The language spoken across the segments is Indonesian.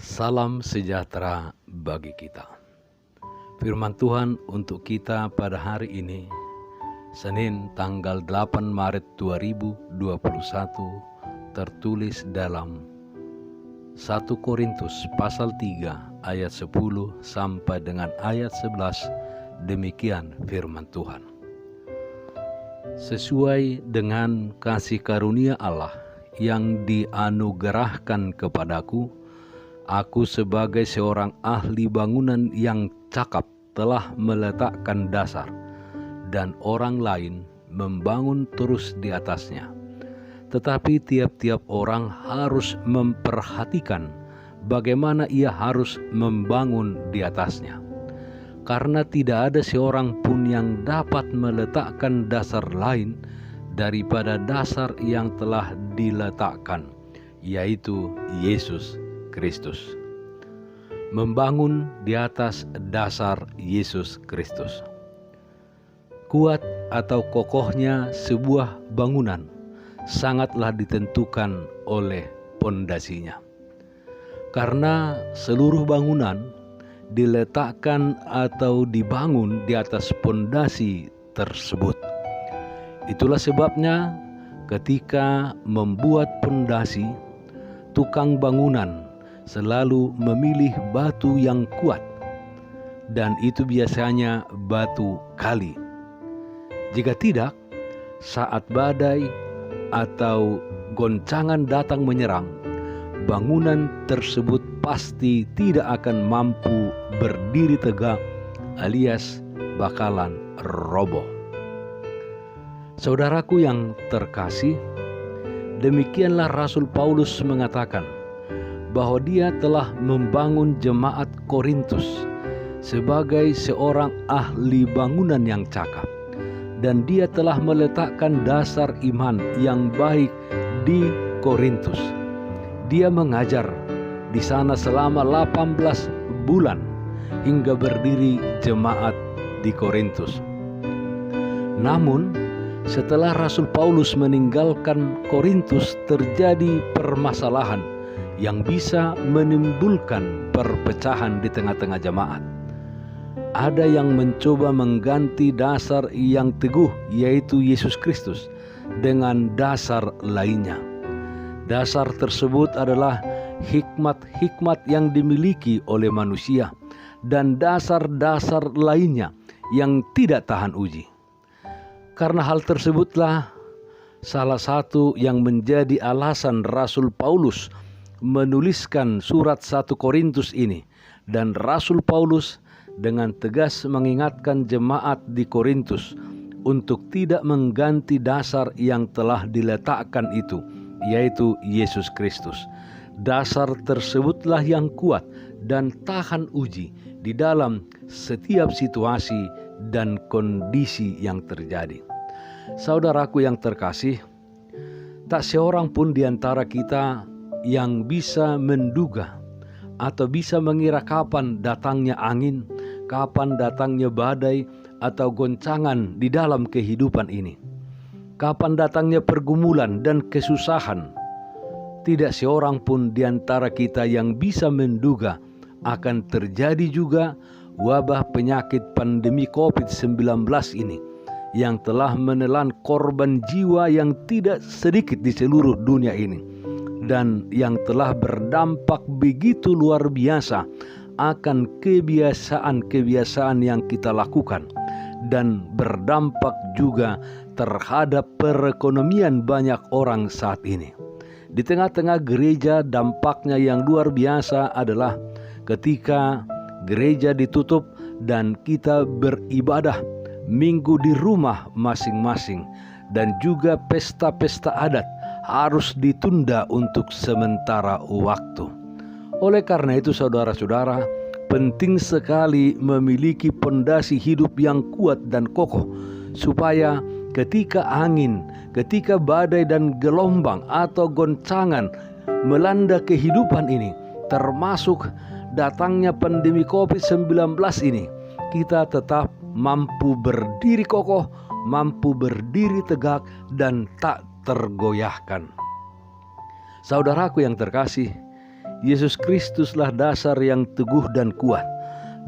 Salam sejahtera bagi kita. Firman Tuhan untuk kita pada hari ini, Senin tanggal 8 Maret 2021, tertulis dalam 1 Korintus pasal 3 ayat 10 sampai dengan ayat 11. Demikian firman Tuhan. Sesuai dengan kasih karunia Allah yang dianugerahkan kepadaku, aku sebagai seorang ahli bangunan yang cakap telah meletakkan dasar, dan orang lain membangun terus di atasnya. Tetapi tiap-tiap orang harus memperhatikan bagaimana ia harus membangun di atasnya. Karena tidak ada seorang pun yang dapat meletakkan dasar lain daripada dasar yang telah diletakkan, yaitu Yesus Kristus. Membangun di atas dasar Yesus Kristus. Kuat atau kokohnya sebuah bangunan sangatlah ditentukan oleh pondasinya. Karena seluruh bangunan diletakkan atau dibangun di atas pondasi tersebut. Itulah sebabnya ketika membuat pondasi, tukang bangunan selalu memilih batu yang kuat, dan itu biasanya batu kali. Jika tidak, saat badai atau goncangan datang menyerang, bangunan tersebut pasti tidak akan mampu berdiri tegak, alias bakalan roboh. Saudaraku yang terkasih, demikianlah Rasul Paulus mengatakan bahwa dia telah membangun jemaat Korintus sebagai seorang ahli bangunan yang cakap, dan dia telah meletakkan dasar iman yang baik di Korintus. Dia mengajar di sana selama 18 bulan hingga berdiri jemaat di Korintus. Namun, setelah Rasul Paulus meninggalkan Korintus, terjadi permasalahan yang bisa menimbulkan perpecahan di tengah-tengah jemaat. Ada yang mencoba mengganti dasar yang teguh, yaitu Yesus Kristus, dengan dasar lainnya. Dasar tersebut adalah hikmat-hikmat yang dimiliki oleh manusia dan dasar-dasar lainnya yang tidak tahan uji. Karena hal tersebutlah salah satu yang menjadi alasan Rasul Paulus menuliskan surat 1 Korintus ini, dan Rasul Paulus dengan tegas mengingatkan jemaat di Korintus untuk tidak mengganti dasar yang telah diletakkan itu, yaitu Yesus Kristus. Dasar tersebutlah yang kuat dan tahan uji di dalam setiap situasi dan kondisi yang terjadi. Saudaraku yang terkasih, tak seorang pun di antara kita yang bisa menduga atau bisa mengira kapan datangnya angin, kapan datangnya badai atau goncangan di dalam kehidupan ini. Kapan datangnya pergumulan dan kesusahan. Tidak seorang pun di antara kita yang bisa menduga akan terjadi juga wabah penyakit pandemi COVID-19 ini yang telah menelan korban jiwa yang tidak sedikit di seluruh dunia ini, dan yang telah berdampak begitu luar biasa akan kebiasaan-kebiasaan yang kita lakukan, dan berdampak juga terhadap perekonomian banyak orang saat ini. Di tengah-tengah gereja, dampaknya yang luar biasa adalah ketika gereja ditutup dan kita beribadah minggu di rumah masing-masing, dan juga pesta-pesta adat harus ditunda untuk sementara waktu. Oleh karena itu, saudara-saudara, penting sekali memiliki pondasi hidup yang kuat dan kokoh, supaya ketika angin, ketika badai dan gelombang atau goncangan melanda kehidupan ini, termasuk datangnya pandemi COVID-19 ini, kita tetap mampu berdiri kokoh, mampu berdiri tegak, dan tak tergoyahkan. Saudaraku yang terkasih, Yesus Kristuslah dasar yang teguh dan kuat,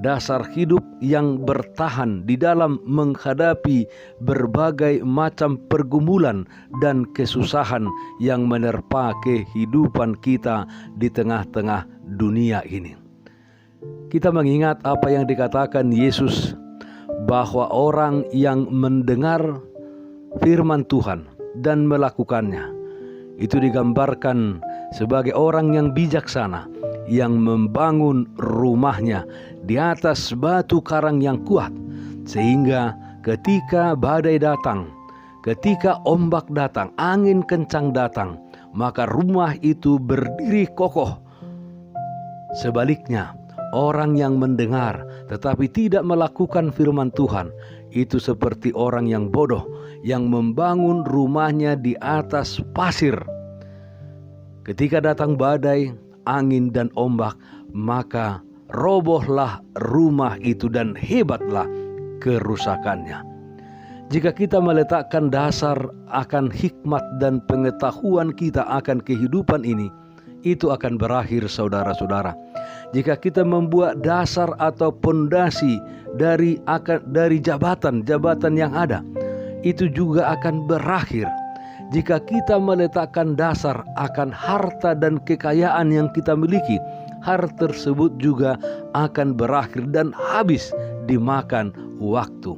dasar hidup yang bertahan di dalam menghadapi berbagai macam pergumulan dan kesusahan yang menerpa kehidupan kita di tengah-tengah dunia ini. Kita mengingat apa yang dikatakan Yesus, bahwa orang yang mendengar firman Tuhan dan melakukannya, itu digambarkan sebagai orang yang bijaksana yang membangun rumahnya di atas batu karang yang kuat, sehingga ketika badai datang, ketika ombak datang, angin kencang datang, maka rumah itu berdiri kokoh. Sebaliknya, orang yang mendengar tetapi tidak melakukan firman Tuhan, itu seperti orang yang bodoh yang membangun rumahnya di atas pasir. Ketika datang badai, angin dan ombak, maka robohlah rumah itu dan hebatlah kerusakannya. Jika kita meletakkan dasar akan hikmat dan pengetahuan kita akan kehidupan ini, itu akan berakhir, saudara-saudara. Jika kita membuat dasar atau pondasi dari jabatan yang ada, itu juga akan berakhir. Jika kita meletakkan dasar akan harta dan kekayaan yang kita miliki, hal tersebut juga akan berakhir dan habis dimakan waktu.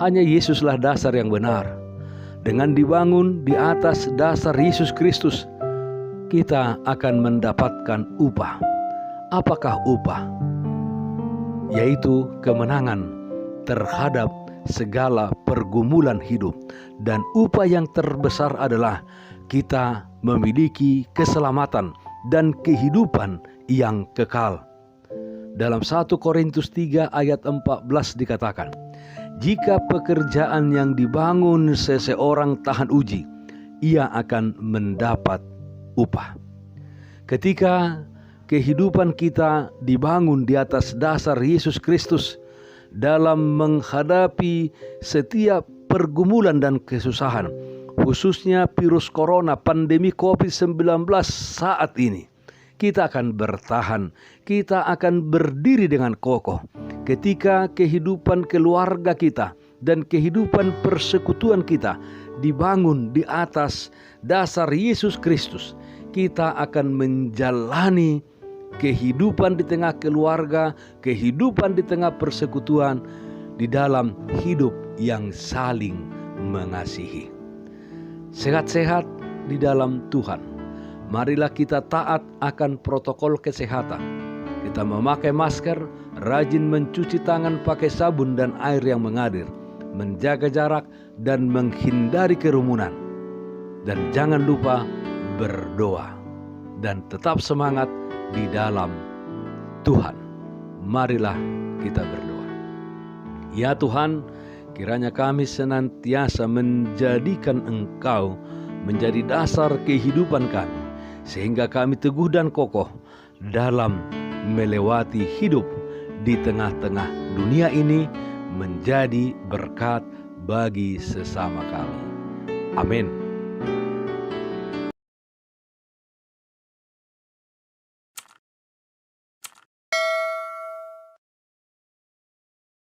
Hanya Yesuslah dasar yang benar. Dengan dibangun di atas dasar Yesus Kristus, kita akan mendapatkan upah. Apakah upah? Yaitu kemenangan terhadap segala pergumulan hidup. Dan upah yang terbesar adalah kita memiliki keselamatan dan kehidupan yang kekal. Dalam 1 Korintus 3 ayat 14 dikatakan, jika pekerjaan yang dibangun seseorang tahan uji, ia akan mendapat upah. Ketika kehidupan kita dibangun di atas dasar Yesus Kristus, dalam menghadapi setiap pergumulan dan kesusahan, khususnya virus corona, pandemi COVID-19 saat ini, kita akan bertahan, kita akan berdiri dengan kokoh. Ketika kehidupan keluarga kita dan kehidupan persekutuan kita dibangun di atas dasar Yesus Kristus, kita akan menjalani kehidupan di tengah keluarga, kehidupan di tengah persekutuan, di dalam hidup yang saling mengasihi. Sehat-sehat di dalam Tuhan. Marilah kita taat akan protokol kesehatan. Kita memakai masker, rajin mencuci tangan pakai sabun dan air yang mengalir, menjaga jarak dan menghindari kerumunan. Dan jangan lupa berdoa dan tetap semangat di dalam Tuhan. Marilah kita berdoa. Ya Tuhan, kiranya kami senantiasa menjadikan Engkau menjadi dasar kehidupan kami, sehingga kami teguh dan kokoh dalam melewati hidup di tengah-tengah dunia ini, menjadi berkat bagi sesama kami. Amin.